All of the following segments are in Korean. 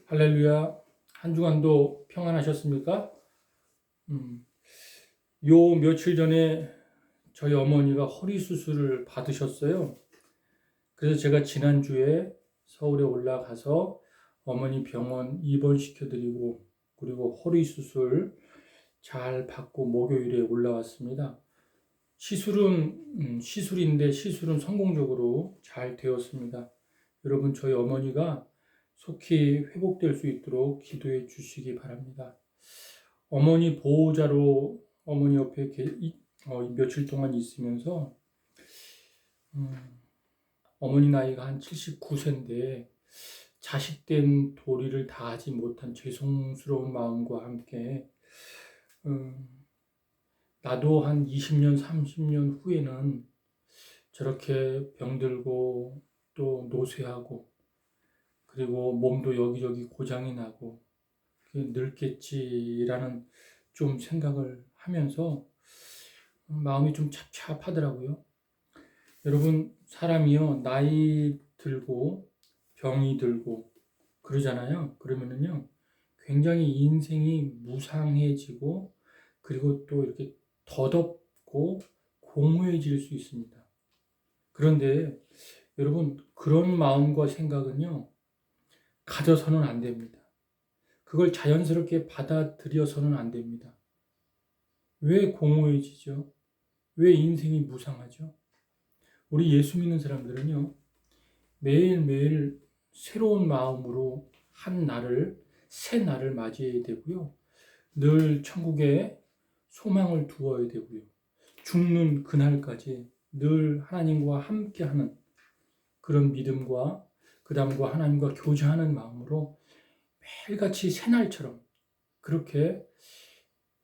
할렐루야. 한 주간도 평안하셨습니까? 요 며칠 전에 저희 어머니가 허리 수술을 받으셨어요. 그래서 제가 지난주에 서울에 올라가서 어머니 병원 입원시켜드리고 그리고 허리 수술 잘 받고 목요일에 올라왔습니다. 시술인데 시술은 성공적으로 잘 되었습니다. 여러분, 저희 어머니가 속히 회복될 수 있도록 기도해 주시기 바랍니다. 어머니 보호자로 어머니 옆에 며칠 동안 있으면서 어머니 나이가 한 79세인데 자식된 도리를 다하지 못한 죄송스러운 마음과 함께 나도 한 20년, 30년 후에는 저렇게 병들고 또 노쇠하고 그리고 몸도 여기저기 고장이 나고 늙겠지라는 좀 생각을 하면서 마음이 좀 찹찹하더라고요. 여러분, 사람이요, 나이 들고 병이 들고 그러잖아요. 그러면은요, 굉장히 인생이 무상해지고 그리고 또 이렇게 더덥고 공허해질 수 있습니다. 그런데 여러분, 그런 마음과 생각은요, 가져서는 안 됩니다. 그걸 자연스럽게 받아들여서는 안 됩니다. 왜 공허해지죠? 왜 인생이 무상하죠? 우리 예수 믿는 사람들은요, 매일매일 새로운 마음으로 새 날을 맞이해야 되고요. 늘 천국에 소망을 두어야 되고요. 죽는 그날까지 늘 하나님과 함께하는 그런 믿음과 그 다음과 하나님과 교제하는 마음으로 매일같이 새날처럼 그렇게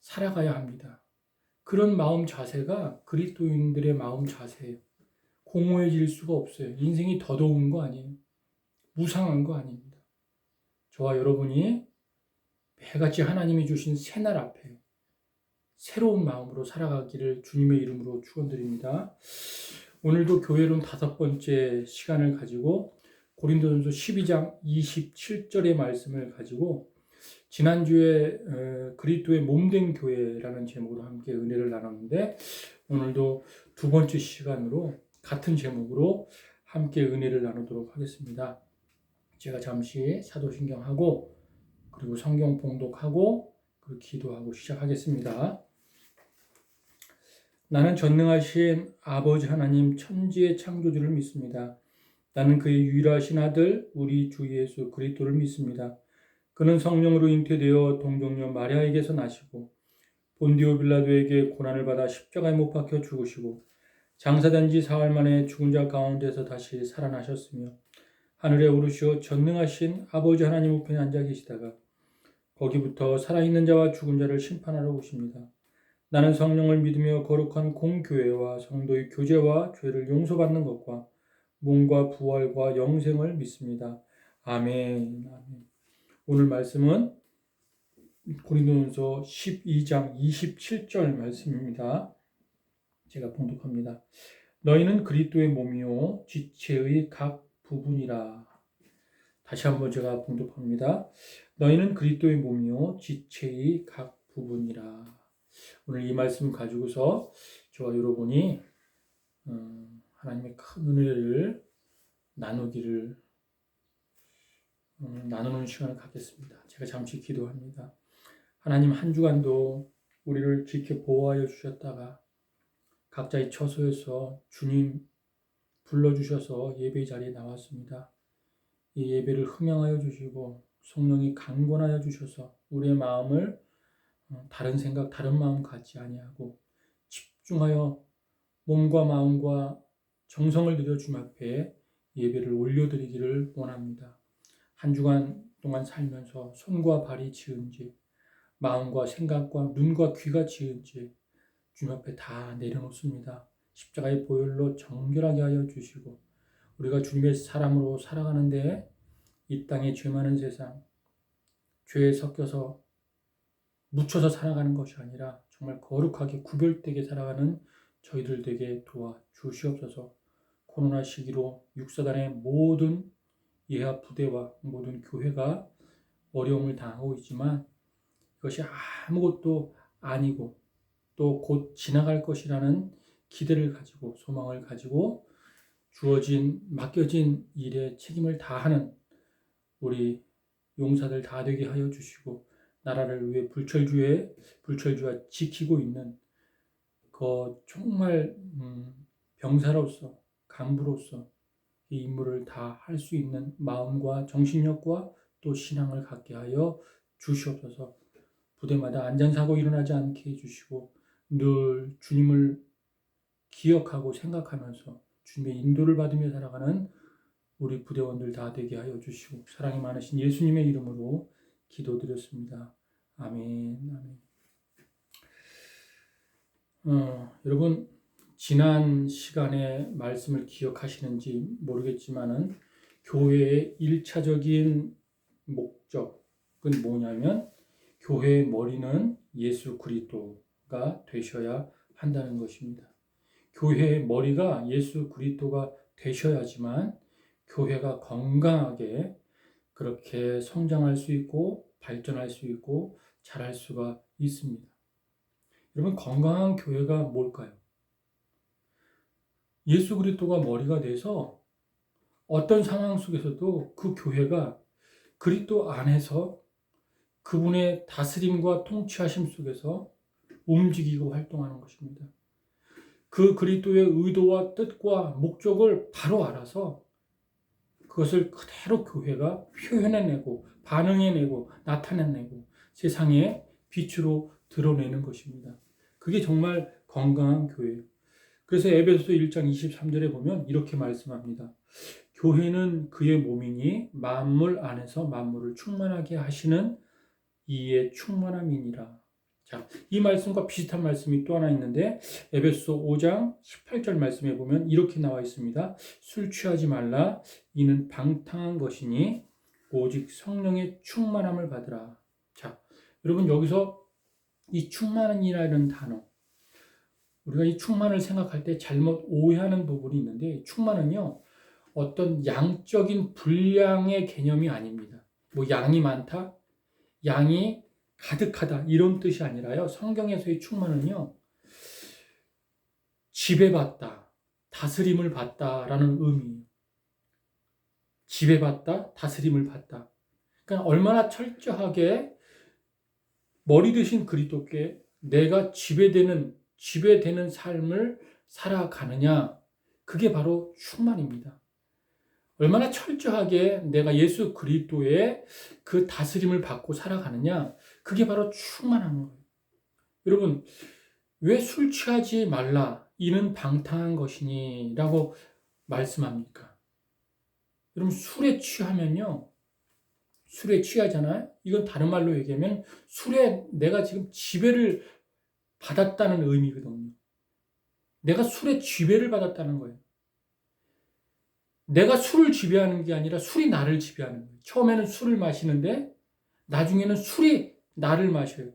살아가야 합니다. 그런 마음 자세가 그리스도인들의 마음 자세예요. 공허해질 수가 없어요. 인생이 더더운 거 아니에요. 무상한 거 아닙니다. 저와 여러분이 매일같이 하나님이 주신 새날 앞에 새로운 마음으로 살아가기를 주님의 이름으로 축원드립니다. 오늘도 교회론 5번째 시간을 가지고 고린도전서 12장 27절의 말씀을 가지고 지난주에 그리스도의 몸된 교회라는 제목으로 함께 은혜를 나눴는데 오늘도 2번째 시간으로 같은 제목으로 함께 은혜를 나누도록 하겠습니다. 제가 잠시 사도신경하고 그리고 성경 봉독하고 그리고 기도하고 시작하겠습니다. 나는 전능하신 아버지 하나님 천지의 창조주를 믿습니다. 나는 그의 유일하신 아들 우리 주 예수 그리스도를 믿습니다. 그는 성령으로 잉태되어 동정녀 마리아에게서 나시고 본디오 빌라도에게 고난을 받아 십자가에 못 박혀 죽으시고 장사된 지 사흘 만에 죽은 자 가운데서 다시 살아나셨으며 하늘에 오르시어 전능하신 아버지 하나님 우편에 앉아 계시다가 거기부터 살아있는 자와 죽은 자를 심판하러 오십니다. 나는 성령을 믿으며 거룩한 공교회와 성도의 교제와 죄를 용서받는 것과 몸과 부활과 영생을 믿습니다. 아멘. 아멘. 오늘 말씀은 고린도전서 12장 27절 말씀입니다. 제가 봉독합니다. 너희는 그리스도의 몸이요 지체의 각 부분이라. 다시 한번 제가 봉독합니다. 너희는 그리스도의 몸이요 지체의 각 부분이라. 오늘 이 말씀 가지고서 저와 여러분이 하나님의 큰 은혜를 나누는 시간을 갖겠습니다. 제가 잠시 기도합니다. 하나님, 한 주간도 우리를 지켜 보호하여 주셨다가 각자의 처소에서 주님 불러주셔서 예배 자리에 나왔습니다. 이 예배를 흠양하여 주시고 성령이 강권하여 주셔서 우리의 마음을 다른 생각, 다른 마음 갖지 아니하고 집중하여 몸과 마음과 정성을 들여 주님 앞에 예배를 올려드리기를 원합니다. 한 주간 동안 살면서 손과 발이 지은 죄, 마음과 생각과 눈과 귀가 지은 죄 주님 앞에 다 내려놓습니다. 십자가의 보혈로 정결하게 하여 주시고 우리가 주님의 사람으로 살아가는데 이 땅에 죄 많은 세상, 죄에 섞여서 묻혀서 살아가는 것이 아니라 정말 거룩하게 구별되게 살아가는 저희들 되게 도와 주시옵소서. 코로나 시기로 육사단의 모든 예하 부대와 모든 교회가 어려움을 당하고 있지만 이것이 아무것도 아니고 또 곧 지나갈 것이라는 기대를 가지고 소망을 가지고 맡겨진 일에 책임을 다하는 우리 용사들 다 되게 하여 주시고 나라를 위해 불철주야 지키고 있는 정말 병사로서 간부로서 이 임무를 다 할 수 있는 마음과 정신력과 또 신앙을 갖게 하여 주시옵소서. 부대마다 안전사고 일어나지 않게 해주시고 늘 주님을 기억하고 생각하면서 주님의 인도를 받으며 살아가는 우리 부대원들 다 되게 하여 주시고 사랑이 많으신 예수님의 이름으로 기도드렸습니다. 아멘. 여러분 지난 시간에 말씀을 기억하시는지 모르겠지만은 교회의 1차적인 목적은 뭐냐면 교회의 머리는 예수 그리스도가 되셔야 한다는 것입니다. 교회의 머리가 예수 그리스도가 되셔야지만 교회가 건강하게 그렇게 성장할 수 있고 발전할 수 있고 자랄 수가 있습니다. 여러분 건강한 교회가 뭘까요? 예수 그리스도가 머리가 돼서 어떤 상황 속에서도 그 교회가 그리스도 안에서 그분의 다스림과 통치하심 속에서 움직이고 활동하는 것입니다. 그 그리스도의 의도와 뜻과 목적을 바로 알아서 그것을 그대로 교회가 표현해내고 반응해내고 나타내내고 세상에 빛으로 드러내는 것입니다. 그게 정말 건강한 교회예요. 그래서 에베소서 1장 23절에 보면 이렇게 말씀합니다. 교회는 그의 몸이니 만물 안에서 만물을 충만하게 하시는 이의 충만함이니라. 자, 이 말씀과 비슷한 말씀이 또 하나 있는데 에베소서 5장 18절 말씀에 보면 이렇게 나와 있습니다. 술 취하지 말라. 이는 방탕한 것이니 오직 성령의 충만함을 받으라. 자, 여러분 여기서 이 충만이라는 단어 우리가 이 충만을 생각할 때 잘못 오해하는 부분이 있는데 충만은요 어떤 양적인 분량의 개념이 아닙니다. 뭐 양이 많다, 양이 가득하다 이런 뜻이 아니라요. 성경에서의 충만은요 지배받다, 다스림을 받다라는 의미예요. 지배받다, 다스림을 받다. 그러니까 얼마나 철저하게 머리 드신 그리스도께 내가 지배되는 삶을 살아가느냐, 그게 바로 충만입니다. 얼마나 철저하게 내가 예수 그리스도의 그 다스림을 받고 살아가느냐, 그게 바로 충만한 거예요. 여러분, 왜 술 취하지 말라, 이는 방탕한 것이니 라고 말씀합니까? 여러분, 술에 취하잖아요. 이건 다른 말로 얘기하면 술에 내가 지금 지배를 받았다는 의미거든요. 내가 술에 지배를 받았다는 거예요. 내가 술을 지배하는 게 아니라 술이 나를 지배하는 거예요. 처음에는 술을 마시는데 나중에는 술이 나를 마셔요.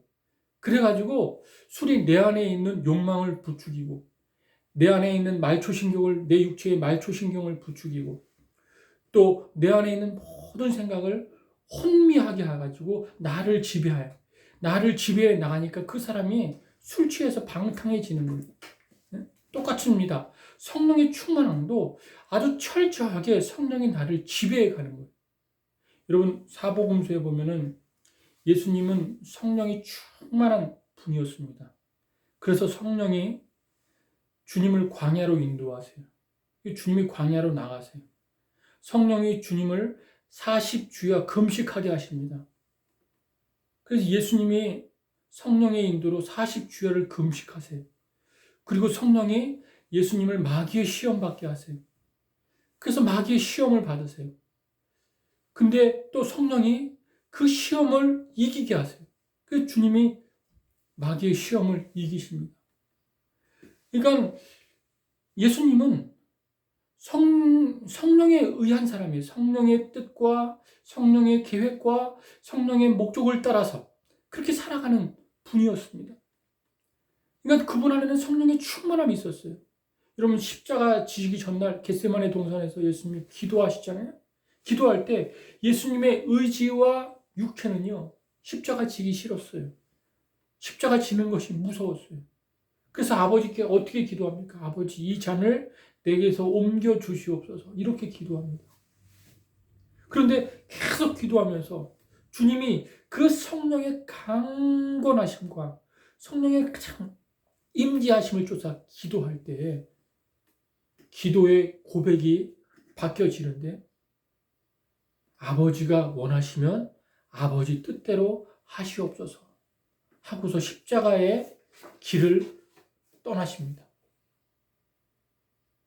그래가지고 술이 내 안에 있는 욕망을 부추기고 내 안에 있는 내 육체의 말초신경을 부추기고 또 내 안에 있는 모든 생각을 혼미하게 해가지고 나를 지배해 나가니까 그 사람이 술 취해서 방탕해지는 거예요. 똑같습니다. 성령의 충만함도 아주 철저하게 성령이 나를 지배해 가는 거예요. 여러분 사복음서에 보면은 예수님은 성령이 충만한 분이었습니다. 그래서 성령이 주님을 광야로 인도하세요. 주님이 광야로 나가세요. 성령이 주님을 40주야 금식하게 하십니다. 그래서 예수님이 성령의 인도로 40주야를 금식하세요. 그리고 성령이 예수님을 마귀의 시험 받게 하세요. 그래서 마귀의 시험을 받으세요. 근데 또 성령이 그 시험을 이기게 하세요. 그래서 주님이 마귀의 시험을 이기십니다. 그러니까 예수님은 성령에 의한 사람이에요. 성령의 뜻과 성령의 계획과 성령의 목적을 따라서 그렇게 살아가는 분이었습니다. 그러니까 그분 안에는 성령의 충만함이 있었어요. 여러분 십자가 지시기 전날 겟세마네 동산에서 예수님이 기도하시잖아요. 기도할 때 예수님의 의지와 육체는요, 십자가 지기 싫었어요. 십자가 지는 것이 무서웠어요. 그래서 아버지께 어떻게 기도합니까? 아버지, 이 잔을 내게서 옮겨 주시옵소서. 이렇게 기도합니다. 그런데 계속 기도하면서 주님이 그 성령의 강건하심과 성령의 가장 임재하심을 쫓아 기도할 때 기도의 고백이 바뀌어지는데, 아버지가 원하시면 아버지 뜻대로 하시옵소서 하고서 십자가의 길을 떠나십니다.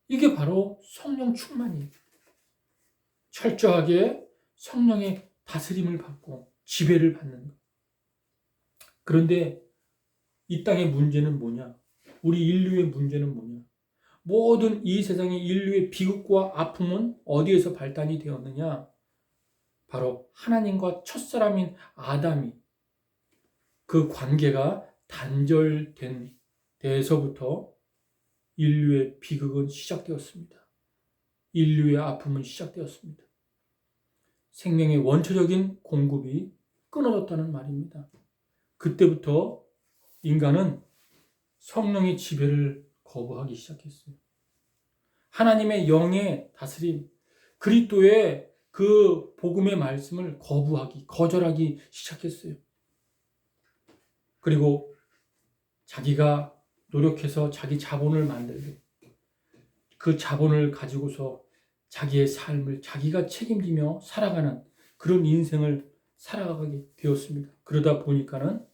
이게 바로 성령 충만이에요. 철저하게 성령의 다스림을 받고 지배를 받는 것. 그런데 이 땅의 문제는 뭐냐? 우리 인류의 문제는 뭐냐? 모든 이 세상의 인류의 비극과 아픔은 어디에서 발단이 되었느냐? 바로 하나님과 첫사람인 아담이 그 관계가 단절된 데에서부터 인류의 비극은 시작되었습니다. 인류의 아픔은 시작되었습니다. 생명의 원초적인 공급이 끊어졌다는 말입니다. 그때부터 인간은 성령의 지배를 거부하기 시작했어요. 하나님의 영의 다스림, 그리스도의 그 복음의 말씀을 거절하기 시작했어요. 그리고 자기가 노력해서 자기 자본을 만들고 그 자본을 가지고서 자기의 삶을 자기가 책임지며 살아가는 그런 인생을 살아가게 되었습니다. 그러다 보니까는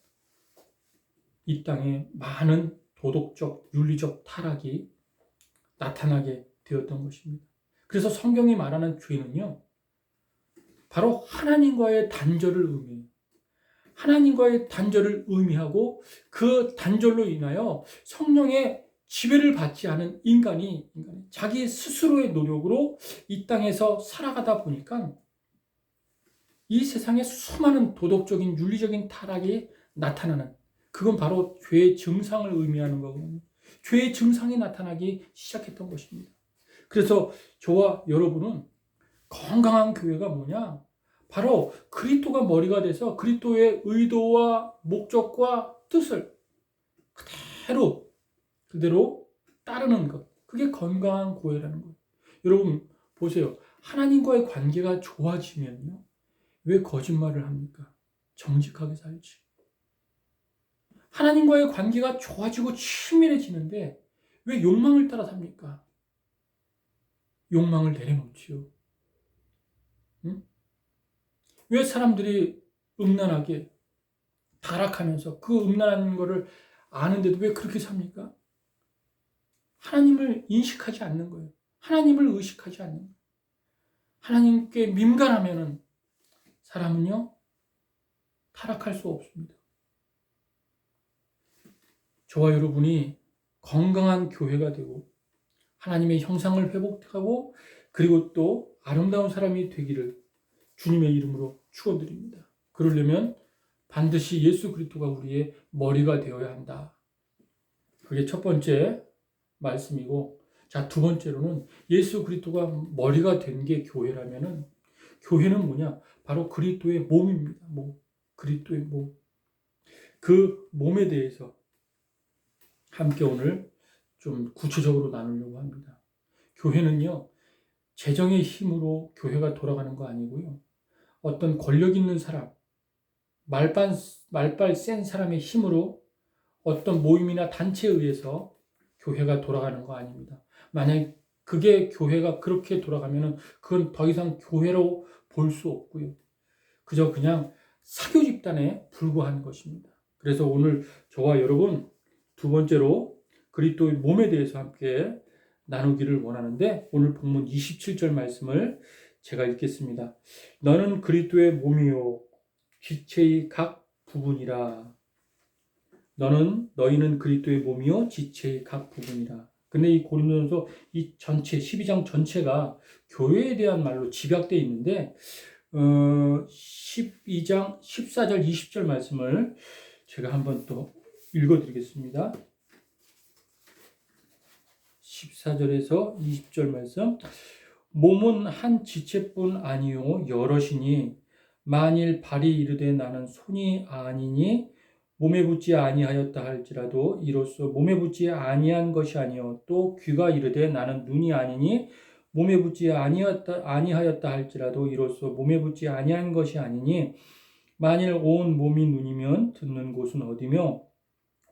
이 땅에 많은 도덕적, 윤리적 타락이 나타나게 되었던 것입니다. 그래서 성경이 말하는 죄는요, 바로 하나님과의 단절을 의미해요. 하나님과의 단절을 의미하고 그 단절로 인하여 성령의 지배를 받지 않은 인간이 자기 스스로의 노력으로 이 땅에서 살아가다 보니까 이 세상에 수많은 도덕적인 윤리적인 타락이 나타나는, 그건 바로 죄의 증상을 의미하는 거거든요. 죄의 증상이 나타나기 시작했던 것입니다. 그래서 저와 여러분은 건강한 교회가 뭐냐? 바로 그리스도가 머리가 돼서 그리스도의 의도와 목적과 뜻을 그대로 따르는 것. 그게 건강한 교회라는 거예요. 여러분 보세요. 하나님과의 관계가 좋아지면요, 왜 거짓말을 합니까? 정직하게 살지. 하나님과의 관계가 좋아지고 친밀해지는데 왜 욕망을 따라 삽니까? 욕망을 내려놓지요. 응? 왜 사람들이 음란하게 타락하면서 그 음란한 거를 아는데도 왜 그렇게 삽니까? 하나님을 인식하지 않는 거예요. 하나님을 의식하지 않는 거예요. 하나님께 민감하면은 사람은요, 타락할 수 없습니다. 저와 여러분이 건강한 교회가 되고 하나님의 형상을 회복하고 그리고 또 아름다운 사람이 되기를 주님의 이름으로 축원드립니다. 그러려면 반드시 예수 그리스도가 우리의 머리가 되어야 한다. 그게 첫 번째 말씀이고, 자, 두 번째로는 예수 그리스도가 머리가 된 게 교회라면은 교회는 뭐냐? 바로 그리스도의 몸입니다. 그리스도의 몸. 그 몸에 대해서 함께 오늘 좀 구체적으로 나누려고 합니다. 교회는요, 재정의 힘으로 교회가 돌아가는 거 아니고요. 어떤 권력 있는 사람, 말빨 센 사람의 힘으로 어떤 모임이나 단체에 의해서 교회가 돌아가는 거 아닙니다. 만약 그게 교회가 그렇게 돌아가면은 그건 더 이상 교회로 볼 수 없고요. 그저 그냥 사교 집단에 불과한 것입니다. 그래서 오늘 저와 여러분 두 번째로 그리스도의 몸에 대해서 함께 나누기를 원하는데, 오늘 본문 27절 말씀을 제가 읽겠습니다. 너는 그리스도의 몸이요 지체의 각 부분이라. 너희는 그리스도의 몸이요 지체의 각 부분이라. 근데 이 고린도전서 이 전체 12장 전체가 교회에 대한 말로 집약되어 있는데 12장 14절 20절 말씀을 제가 한번 또 읽어드리겠습니다. 14절에서 20절 말씀. 몸은 한 지체뿐 아니요 여럿이니 만일 발이 이르되 나는 손이 아니니 몸에 붙지 아니하였다 할지라도 이로써 몸에 붙지 아니한 것이 아니요 또 귀가 이르되 나는 눈이 아니니 몸에 붙지 아니하였다 할지라도 이로써 몸에 붙지 아니한 것이 아니니 만일 온 몸이 눈이면 듣는 곳은 어디며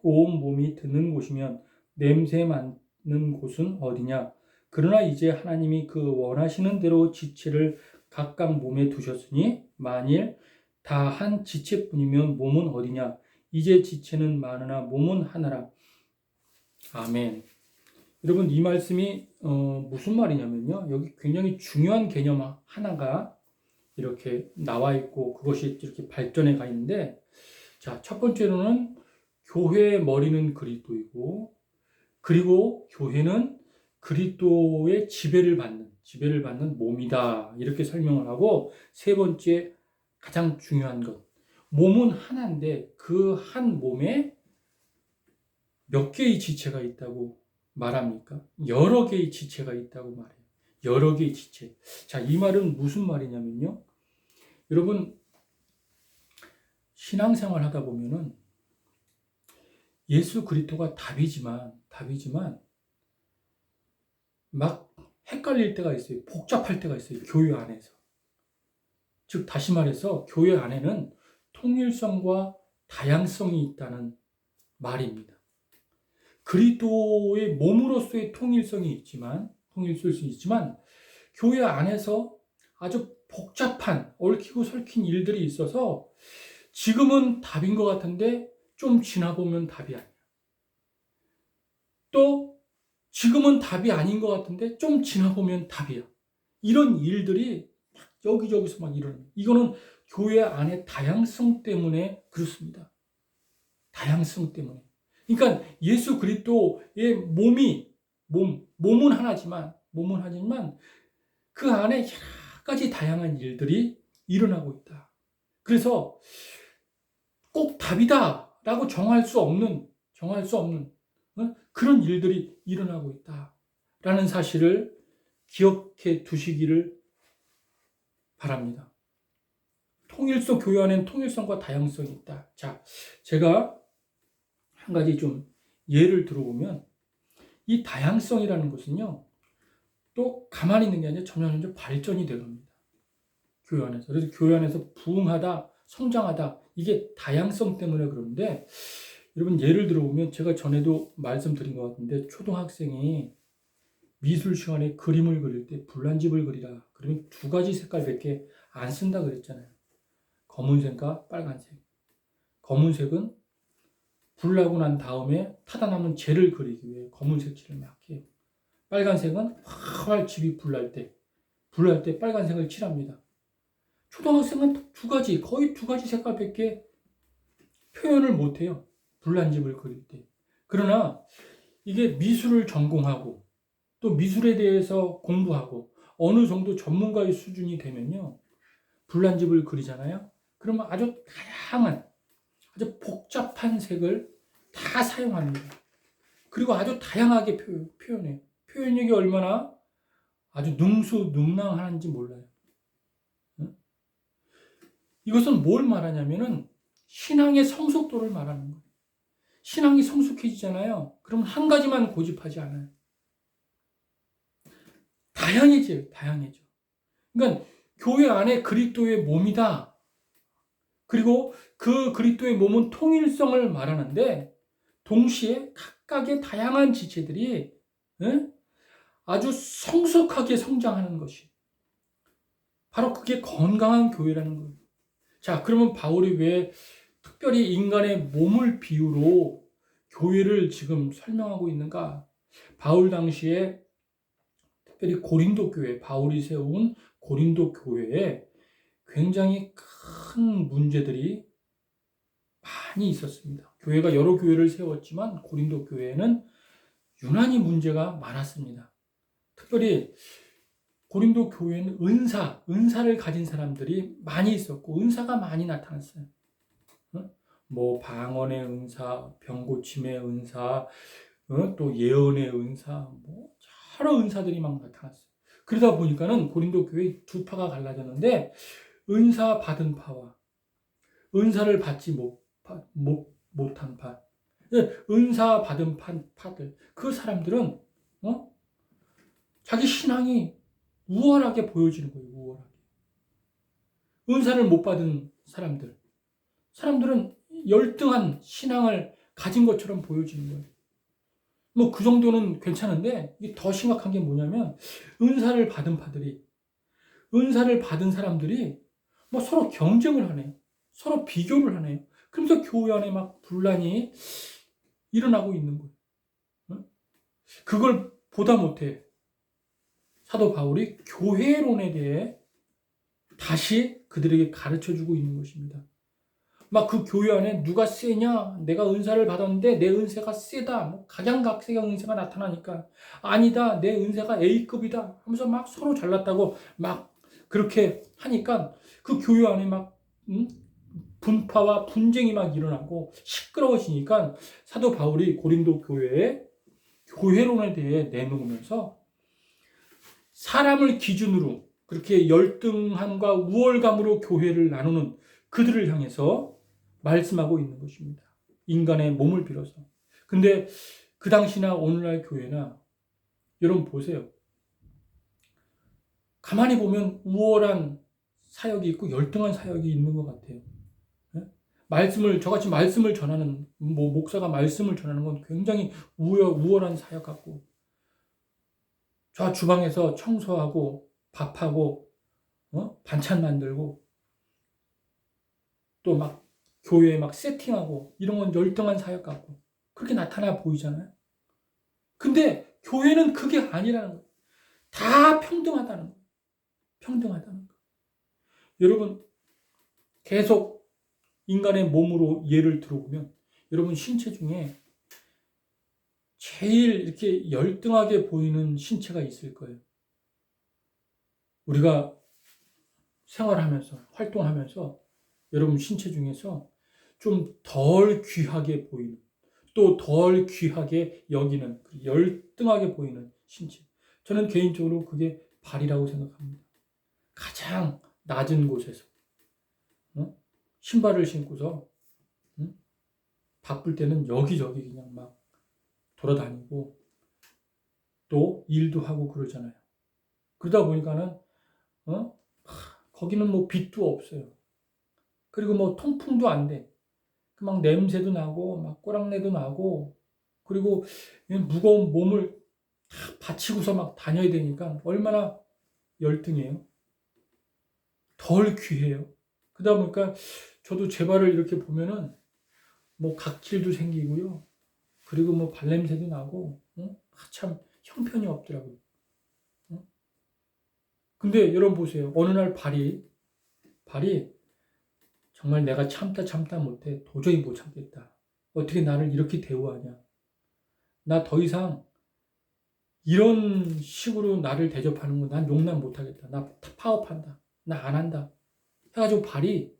온 몸이 듣는 곳이면 냄새 맡는 곳은 어디냐. 그러나 이제 하나님이 그 원하시는 대로 지체를 각각 몸에 두셨으니 만일 다 한 지체뿐이면 몸은 어디냐. 이제 지체는 많으나 몸은 하나라. 아멘. 여러분 이 말씀이 무슨 말이냐면요. 여기 굉장히 중요한 개념 하나가 이렇게 나와 있고 그것이 이렇게 발전해 가 있는데 자, 첫 번째로는 교회의 머리는 그리스도이고 그리고 교회는 그리스도의 지배를 받는 몸이다. 이렇게 설명을 하고 세 번째 가장 중요한 것. 몸은 하나인데 그 한 몸에 몇 개의 지체가 있다고 말합니까? 여러 개의 지체가 있다고 말해요. 여러 개의 지체. 자, 이 말은 무슨 말이냐면요. 여러분 신앙생활 하다 보면은 예수 그리스도가 답이지만 막 헷갈릴 때가 있어요. 복잡할 때가 있어요. 교회 안에서. 즉 다시 말해서 교회 안에는 통일성과 다양성이 있다는 말입니다. 그리스도의 몸으로서의 통일성이 있지만 교회 안에서 아주 복잡한 얽히고 설킨 일들이 있어서 지금은 답인 것 같은데 좀 지나보면 답이 아니야. 또 지금은 답이 아닌 것 같은데 좀 지나보면 답이야. 이런 일들이 여기저기서 막 일어나요. 이거는 교회 안의 다양성 때문에 그렇습니다. 다양성 때문에. 그러니까 예수 그리스도의 몸은 하나지만 그 안에 여러 가지 다양한 일들이 일어나고 있다. 그래서 꼭 답이다라고 정할 수 없는 그런 일들이 일어나고 있다라는 사실을 기억해 두시기를 바랍니다. 통일성 교회 안에는 통일성과 다양성이 있다. 자, 제가 한 가지 좀 예를 들어보면 이 다양성이라는 것은요. 또 가만히 있는 게 아니라 점점 발전이 되갑니다. 교회 안에서. 그래서 교회 안에서 부흥하다, 성장하다 이게 다양성 때문에 그런데 여러분 예를 들어보면 제가 전에도 말씀드린 것 같은데 초등학생이 미술 시간에 그림을 그릴 때 불난집을 그리라. 그러면 두 가지 색깔밖에 안 쓴다 그랬잖아요. 검은색과 빨간색. 검은색은 불나고 난 다음에 타다 남은 재를 그리기 위해 검은색 칠을 막 해요. 빨간색은 활활 집이 불날 때 빨간색을 칠합니다. 초등학생은 거의 두 가지 색깔밖에 표현을 못해요. 불난 집을 그릴 때. 그러나 이게 미술을 전공하고 또 미술에 대해서 공부하고 어느 정도 전문가의 수준이 되면요. 불난 집을 그리잖아요. 그러면 아주 다양한 아주 복잡한 색을 다 사용합니다. 그리고 아주 다양하게 표현해요. 표현력이 얼마나 아주 능수능란한지 몰라요. 이것은 뭘 말하냐면은 신앙의 성숙도를 말하는 거예요. 신앙이 성숙해지잖아요. 그럼 한 가지만 고집하지 않아요. 다양해져. 그러니까 교회 안에 그리스도의 몸이다. 그리고 그 그리스도의 몸은 통일성을 말하는데 동시에 각각의 다양한 지체들이 아주 성숙하게 성장하는 것이 바로 그게 건강한 교회라는 거예요. 자, 그러면 바울이 왜 특별히 인간의 몸을 비유로 교회를 지금 설명하고 있는가? 바울 당시에 특별히 고린도 교회, 바울이 세운 고린도 교회에 굉장히 큰 문제들이 많이 있었습니다. 교회가 여러 교회를 세웠지만 고린도 교회에는 유난히 문제가 많았습니다. 특별히 고린도 교회는 은사를 가진 사람들이 많이 있었고 은사가 많이 나타났어요. 뭐 방언의 은사, 병고침의 은사, 또 예언의 은사, 뭐 여러 은사들이 막 나타났어요. 그러다 보니까는 고린도 교회 두 파가 갈라졌는데 은사 받은 파와 은사를 받지 못한 파, 은사 받은 파들, 그 사람들은 자기 신앙이 우월하게 보여지는 거예요. 우월하게. 은사를 못 받은 사람들은 열등한 신앙을 가진 것처럼 보여지는 거예요. 뭐 그 정도는 괜찮은데 이게 더 심각한 게 뭐냐면 은사를 받은 사람들이 뭐 서로 경쟁을 하네요. 서로 비교를 하네요. 그러면서 교회 안에 막 분란이 일어나고 있는 거예요. 그걸 보다 못해 사도 바울이 교회론에 대해 다시 그들에게 가르쳐주고 있는 것입니다. 막 그 교회 안에 누가 세냐, 내가 은사를 받았는데 내 은사가 세다, 뭐 각양각색의 은사가 나타나니까 아니다, 내 은사가 A급이다 하면서 막 서로 잘났다고 막 그렇게 하니까 그 교회 안에 막 분파와 분쟁이 막 일어나고 시끄러워지니까 사도 바울이 고린도 교회에 교회론에 대해 내놓으면서 사람을 기준으로 그렇게 열등함과 우월감으로 교회를 나누는 그들을 향해서 말씀하고 있는 것입니다. 인간의 몸을 빌어서. 근데 그 당시나 오늘날 교회나 여러분 보세요. 가만히 보면 우월한 사역이 있고 열등한 사역이 있는 것 같아요. 저같이 말씀을 전하는, 목사가 말씀을 전하는 건 굉장히 우월한 사역 같고, 저 주방에서 청소하고, 밥하고, 반찬 만들고, 또 막 교회에 막 세팅하고, 이런 건 열등한 사역 같고, 그렇게 나타나 보이잖아요. 근데 교회는 그게 아니라는 거예요. 다 평등하다는 거예요. 평등하다는 거예요. 여러분, 계속 인간의 몸으로 예를 들어보면 여러분 신체 중에 제일 이렇게 열등하게 보이는 신체가 있을 거예요. 우리가 생활하면서 활동하면서 여러분 신체 중에서 좀 덜 귀하게 보이는, 또 덜 귀하게 여기는, 열등하게 보이는 신체. 저는 개인적으로 그게 발이라고 생각합니다. 가장 낮은 곳에서 신발을 신고서 바쁠 때는 여기저기 그냥 막 돌아다니고 또 일도 하고 그러잖아요. 그러다 보니까는 거기는 뭐 빛도 없어요. 그리고 뭐 통풍도 안 돼. 막 냄새도 나고 막 꼬랑내도 나고, 그리고 무거운 몸을 다 받치고서 막 다녀야 되니까 얼마나 열등해요. 덜 귀해요. 그러다 보니까 저도 제 발을 이렇게 보면은 뭐 각질도 생기고요. 그리고 뭐 발냄새도 나고, 참 형편이 없더라고요. 근데 여러분 보세요. 어느 날 발이 정말 내가 참다 못해 도저히 못 참겠다. 어떻게 나를 이렇게 대우하냐. 나 더 이상 이런 식으로 나를 대접하는 거 난 용납 못하겠다. 나 파업한다. 나 안 한다. 해가지고 발이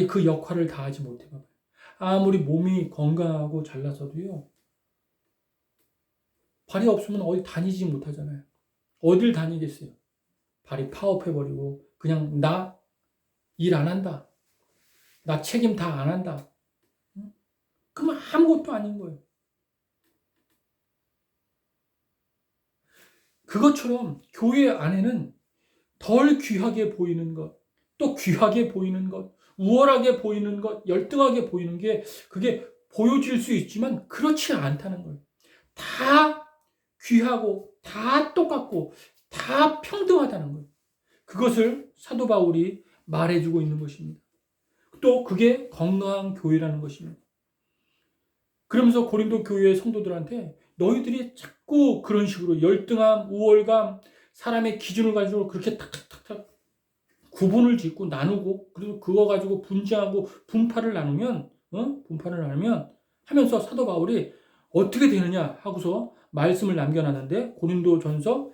그 역할을 다하지 못해 봐봐요. 아무리 몸이 건강하고 잘나서도요. 발이 없으면 어디 다니지 못하잖아요. 어딜 다니겠어요. 발이 파업해버리고 그냥 나 일 안 한다. 나 책임 다 안 한다. 그러면 아무것도 아닌 거예요. 그것처럼 교회 안에는 덜 귀하게 보이는 것, 또 귀하게 보이는 것, 우월하게 보이는 것, 열등하게 보이는 게 그게 보여질 수 있지만 그렇지 않다는 거예요. 다 귀하고 다 똑같고 다 평등하다는 거예요. 그것을 사도 바울이 말해주고 있는 것입니다. 또 그게 건강한 교회라는 것입니다. 그러면서 고린도 교회의 성도들한테 너희들이 자꾸 그런 식으로 열등함, 우월감, 사람의 기준을 가지고 그렇게 탁탁탁탁 구분을 짓고 나누고, 그리고 그거 가지고 분쟁하고 분파를 나누면 하면서 사도 바울이 어떻게 되느냐 하고서 말씀을 남겨놨는데, 고린도전서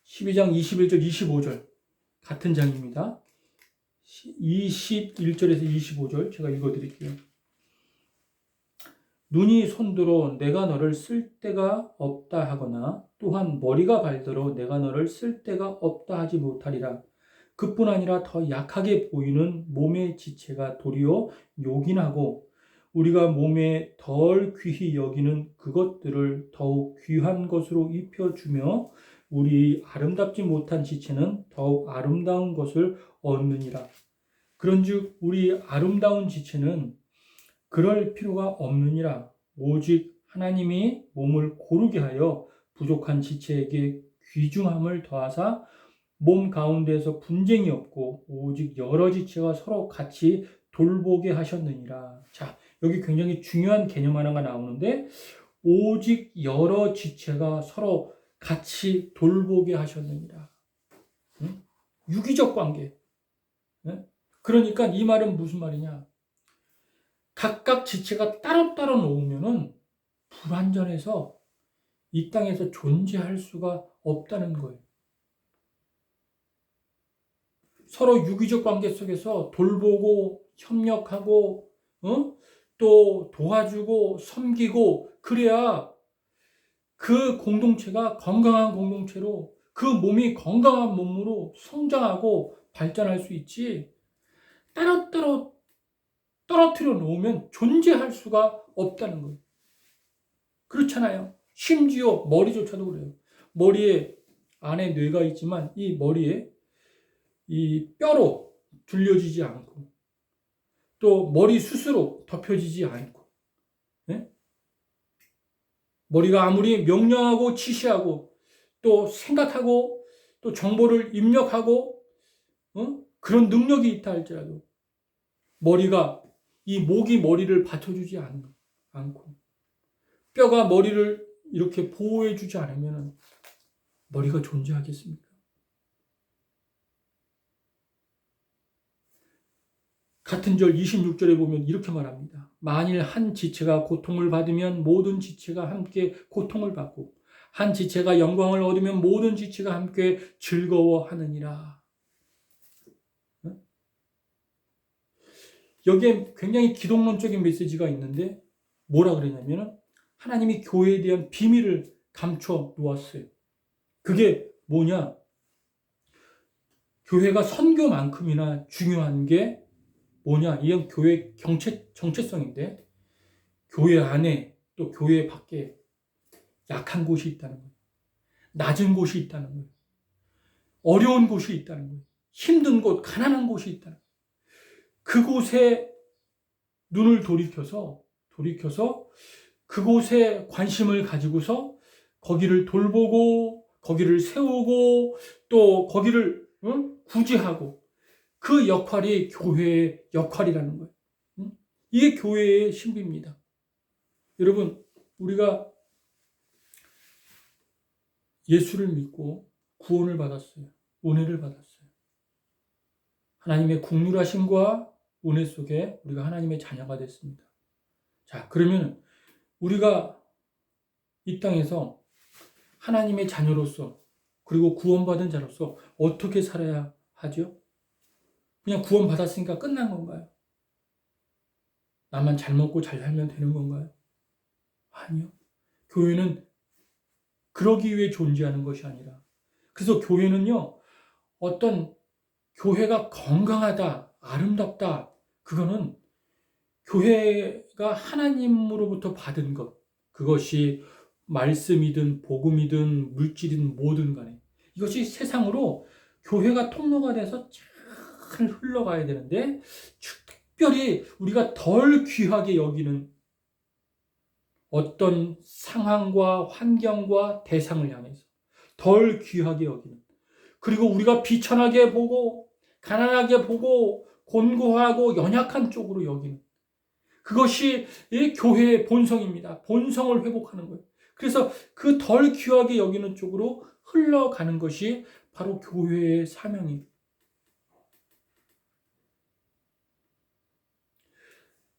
12장 21절 25절 같은 장입니다. 21절에서 25절 제가 읽어드릴게요. 눈이 손들어 내가 너를 쓸 데가 없다 하거나 또한 머리가 발들어 내가 너를 쓸 데가 없다 하지 못하리라. 그뿐 아니라 더 약하게 보이는 몸의 지체가 도리어 요긴하고 우리가 몸에 덜 귀히 여기는 그것들을 더욱 귀한 것으로 입혀주며 우리 아름답지 못한 지체는 더욱 아름다운 것을 얻느니라. 그런즉 우리 아름다운 지체는 그럴 필요가 없느니라. 오직 하나님이 몸을 고르게 하여 부족한 지체에게 귀중함을 더하사 몸 가운데서 분쟁이 없고 오직 여러 지체가 서로 같이 돌보게 하셨느니라. 자, 여기 굉장히 중요한 개념 하나가 나오는데 오직 여러 지체가 서로 같이 돌보게 하셨느니라. 응? 유기적 관계. 응? 그러니까 이 말은 무슨 말이냐? 각각 지체가 따로따로 놓으면은 불완전해서 이 땅에서 존재할 수가 없다는 거예요. 서로 유기적 관계 속에서 돌보고 협력하고 또 도와주고 섬기고 그래야 그 공동체가 건강한 공동체로 그 몸이 건강한 몸으로 성장하고 발전할 수 있지 따로따로 떨어뜨려 놓으면 존재할 수가 없다는 거예요. 그렇잖아요. 심지어 머리조차도 그래요. 머리에 안에 뇌가 있지만 이 머리에 이 뼈로 둘려지지 않고 또 머리 숱으로 덮여지지 않고 네? 머리가 아무리 명령하고 지시하고 또 생각하고 또 정보를 입력하고 그런 능력이 있다 할지라도 머리가 이 목이 머리를 받쳐주지 않고 뼈가 머리를 이렇게 보호해주지 않으면 머리가 존재하겠습니까? 같은 절 26절에 보면 이렇게 말합니다. 만일 한 지체가 고통을 받으면 모든 지체가 함께 고통을 받고 한 지체가 영광을 얻으면 모든 지체가 함께 즐거워하느니라. 여기에 굉장히 기독론적인 메시지가 있는데 뭐라 그러냐면 하나님이 교회에 대한 비밀을 감춰 놓았어요. 그게 뭐냐? 교회가 선교만큼이나 중요한 게 뭐냐? 이건 교회 정체성인데 교회 안에 또 교회 밖에 약한 곳이 있다는 거예요. 낮은 곳이 있다는 거예요. 어려운 곳이 있다는 거예요. 힘든 곳, 가난한 곳이 있다는 거예요. 그곳에 눈을 돌이켜서 그곳에 관심을 가지고서 거기를 돌보고 거기를 세우고 또 거기를 구제하고 그 역할이 교회의 역할이라는 거예요. 이게 교회의 신비입니다. 여러분 우리가 예수를 믿고 구원을 받았어요. 은혜를 받았어요. 하나님의 국률하심과 은혜 속에 우리가 하나님의 자녀가 됐습니다. 자, 그러면 우리가 이 땅에서 하나님의 자녀로서 그리고 구원받은 자로서 어떻게 살아야 하죠? 그냥 구원받았으니까 끝난 건가요? 나만 잘 먹고 잘 살면 되는 건가요? 아니요. 교회는 그러기 위해 존재하는 것이 아니라 그래서 교회는요 어떤 교회가 건강하다, 아름답다 그거는 교회가 하나님으로부터 받은 것 그것이 말씀이든 복음이든 물질이든 뭐든 간에 이것이 세상으로 교회가 통로가 돼서 잘 흘러가야 되는데 특별히 우리가 덜 귀하게 여기는 어떤 상황과 환경과 대상을 향해서 덜 귀하게 여기는 그리고 우리가 비천하게 보고 가난하게 보고 곤고하고 연약한 쪽으로 여기는 그것이 이 교회의 본성입니다. 본성을 회복하는 거예요. 그래서 그 덜 귀하게 여기는 쪽으로 흘러가는 것이 바로 교회의 사명이에요.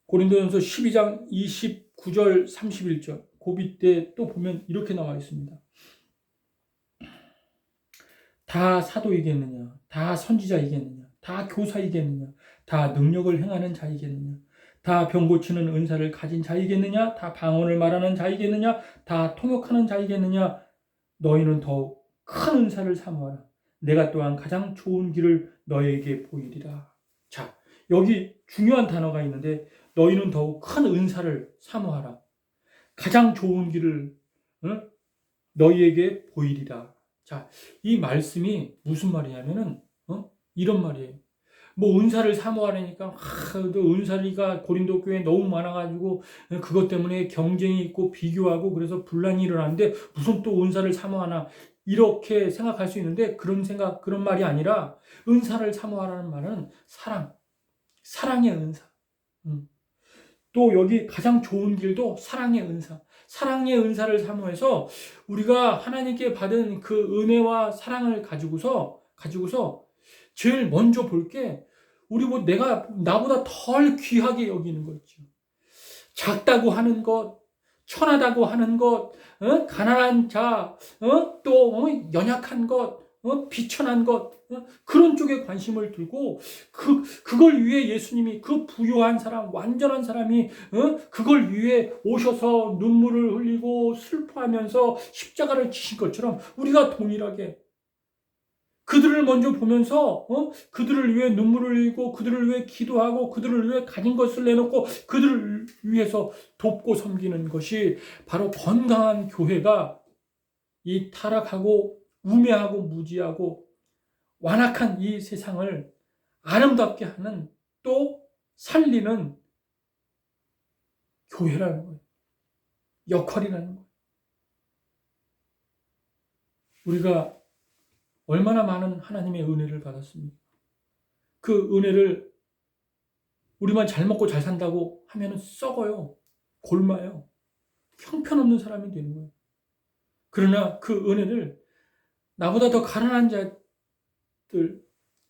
고린도전서 12장 29절 31절 고비 때 또 보면 이렇게 나와 있습니다. 다 사도이겠느냐? 다 선지자이겠느냐? 다 교사이겠느냐? 다 능력을 행하는 자이겠느냐? 다 병 고치는 은사를 가진 자이겠느냐? 다 방언을 말하는 자이겠느냐? 다 통역하는 자이겠느냐? 너희는 더욱 큰 은사를 사모하라. 내가 또한 가장 좋은 길을 너에게 보이리라. 자, 여기 중요한 단어가 있는데 너희는 더욱 큰 은사를 사모하라. 가장 좋은 길을 너희에게 보이리라. 자, 이 말씀이 무슨 말이냐면은 이런 말이에요. 뭐 은사를 사모하려니까 또 은사가 고린도 교회에 너무 많아가지고 그것 때문에 경쟁이 있고 비교하고 그래서 분란이 일어나는데 무슨 또 은사를 사모하나 이렇게 생각할 수 있는데 그런 말이 아니라 은사를 사모하라는 말은 사랑의 은사. 또 여기 가장 좋은 길도 사랑의 은사. 사랑의 은사를 사모해서 우리가 하나님께 받은 그 은혜와 사랑을 가지고서 제일 먼저 볼 게 우리 나보다 덜 귀하게 여기는 거 있죠. 작다고 하는 것, 천하다고 하는 것, 가난한 자, 또 연약한 것, 비천한 것, 그런 쪽에 관심을 두고 그걸 위해 예수님이 그 부요한 사람, 완전한 사람이 그걸 위해 오셔서 눈물을 흘리고 슬퍼하면서 십자가를 지신 것처럼 우리가 동일하게 그들을 먼저 보면서 그들을 위해 눈물을 흘리고 그들을 위해 기도하고 그들을 위해 가진 것을 내놓고 그들을 위해서 돕고 섬기는 것이 바로 건강한 교회가 이 타락하고 우매하고 무지하고 완악한 이 세상을 아름답게 하는 또 살리는 교회라는 거예요. 역할이라는 거예요. 우리가 얼마나 많은 하나님의 은혜를 받았습니까? 그 은혜를 우리만 잘 먹고 잘 산다고 하면 썩어요. 골마요. 형편없는 사람이 되는 거예요. 그러나 그 은혜를 나보다 더 가난한 자들,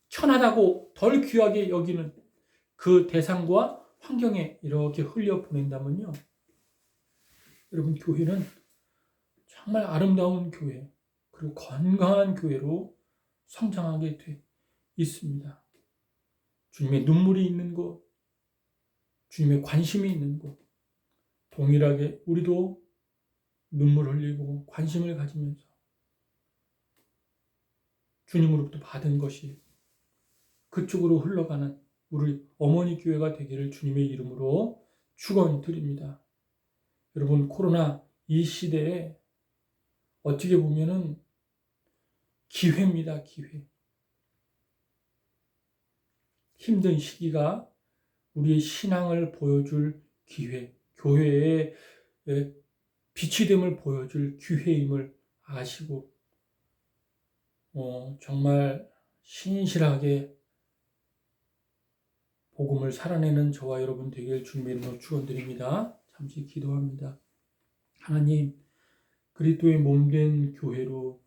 천하다고 덜 귀하게 여기는 그 대상과 환경에 이렇게 흘려 보낸다면요. 여러분, 교회는 정말 아름다운 교회, 그리고 건강한 교회로 성장하게 돼 있습니다. 주님의 눈물이 있는 곳, 주님의 관심이 있는 곳, 동일하게 우리도 눈물 흘리고 관심을 가지면서 주님으로부터 받은 것이 그쪽으로 흘러가는 우리 어머니 교회가 되기를 주님의 이름으로 축원드립니다. 여러분, 코로나 이 시대에 어떻게 보면은 기회입니다. 기회. 힘든 시기가 우리의 신앙을 보여줄 기회, 교회의 빛이 됨을 보여줄 기회임을 아시고 정말 신실하게 복음을 살아내는 저와 여러분 되길 주님의 이름으로 축원드립니다. 잠시 기도합니다. 하나님, 그리스도의 몸된 교회로